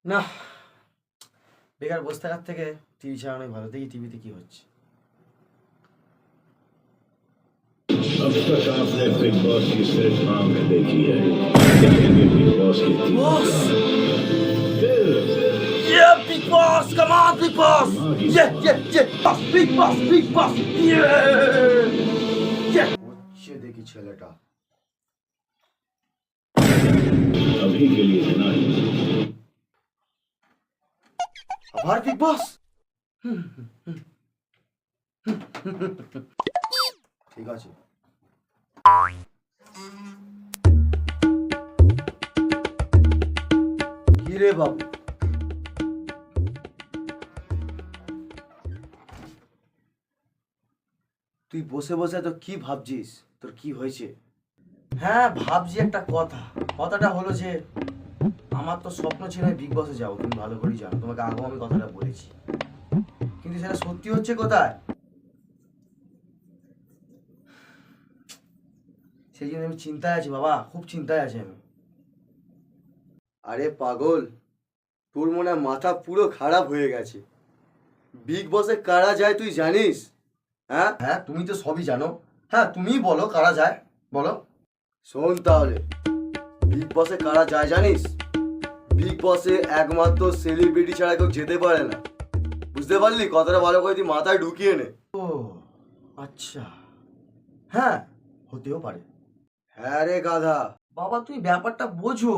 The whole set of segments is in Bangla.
না, বেকার বসে থাকার থেকে টিভি চালানোই ভালো। দেখি টিভিতে কি হচ্ছে। अब तक आपने बिग बॉस की सिर्फ आंख देखी है, देखेंगे बिग बॉस की बॉस! फिर Yeah, big boss! Come on, big boss! Yeah! Boss, big boss, big boss! Yeah! হচ্ছে দেখি ছেলেটা। अभी के लिए इतना ही। আবার বিগ বস? ঠিক আছে। কি রে বাবু? তুই বসে বসে তো কি ভাবছিস? তোর কি হয়েছে? হ্যাঁ, ভাবছি একটা কথাটা হলো যে আমার তো স্বপ্ন ছিল বিগ বসে যাবো, তুমি ভালো করেই জানো, তোমাকে আগেও আমি কথাটা বলেছি, কিন্তু সেটা সত্যি হচ্ছে কোথায়? সেই জন্য আমি চিন্তায় আছি বাবা, খুব চিন্তায় আছি আমি। আরে পাগল, তোর মনে হয় মাথা পুরো খারাপ হয়ে গেছে। বিগ বসে কারা যায় তুই জানিস? হ্যাঁ হ্যাঁ, তুমি তো সবই জানো। হ্যাঁ, তুমিই বলো কারা যায়, বলো। শোন তাহলে, বিগ বসে কারা যায় জানিস? বিগ বসে একমাত্র সেলিব্রিটি ছাড়া কেউ যেতে পারে না। বুঝতে পারলি? কথাটা ভালো করে তুই মাথায় ঢুকিয়ে নে। ও আচ্ছা, হ্যাঁ হতেও পারে। হ্যাঁ রে গাধা, বাবা তুই ব্যাপারটা বোঝো।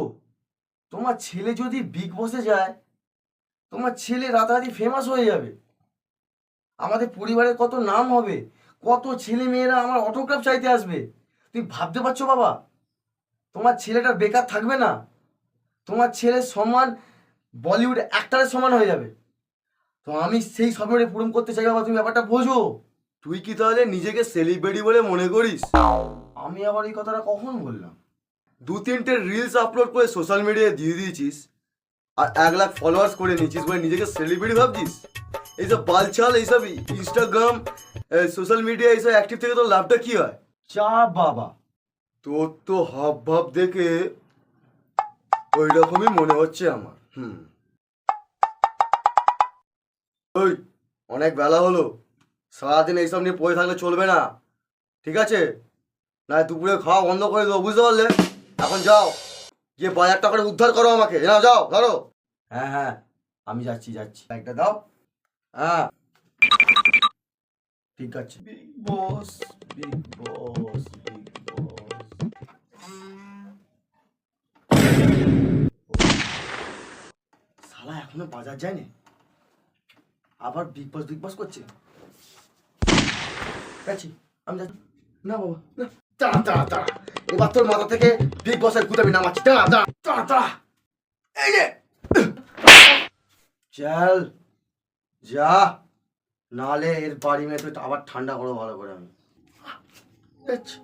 তোমার ছেলে যদি বিগ বসে যায়, তোমার ছেলে রাতারাতি ফেমাস হয়ে যাবে, আমাদের পরিবারের কত নাম হবে, কত ছেলে মেয়েরা আমার অটোগ্রাফ চাইতে আসবে। তুই ভাবতে পারছো বাবা? তোমার ছেলেটা বেকার থাকবে না, তোমার ছেলের সমান বলিউড অ্যাক্টরের সমান হয়ে যাবে। তো আমি সেই স্বপ্নটা পূরণ করতে চাই বাবা, তুমি ব্যাপারটা বোঝো। তুই কি তাহলে নিজেকে সেলিব্রিটি বলে মনে করিস? আমি আবার এই কথাটা কখন বললাম? 2-3টে রিলস আপলোড করে সোশ্যাল মিডিয়ায় দিয়ে দিয়েছিস, আর 1 লাখ ফলোয়ার্স করে নিয়েছিস বলে নিজেকে সেলিব্রিটি ভাবছিস? এইসব বালছাল, এইসব ইনস্টাগ্রাম, সোশ্যাল মিডিয়া এইসব অ্যাক্টিভ থেকে তোর লাভটা কি হয়? চা বাবা, তোর তো হাব ভাব দেখে ওই রকমই মনে হচ্ছে আমার। ওই, অনেক বেলা হলো, সারাদিন এইসব নিয়ে পড়ে থাকলে চলবে না, ঠিক আছে? না দুপুরে খাওয়া বন্ধ করে দেবো, বুঝতে পারলে? এখন যাও, গিয়ে বাজারটা করে উদ্ধার করো আমাকে। না যাও, ধরো। হ্যাঁ, আমি যাচ্ছি। একটা দাও। হ্যাঁ ঠিক আছে। বিগ বস, বিগ বস, বিগ বস। শালা এখনো বাজার যায়নি, আবার বিগ বস করছে। যাচ্ছি, আমি যাচ্ছি। না বাবা, না। দাঁড়া, এবার তোর মাথা থেকে বিগ বসের ভূত আমি নামাচ্ছি। দাঁড়া, এই যে চল যা, নালে এর বাড়ি মেয়ে তুই আবার ঠান্ডা করো ভালো করে। আমি যাচ্ছি।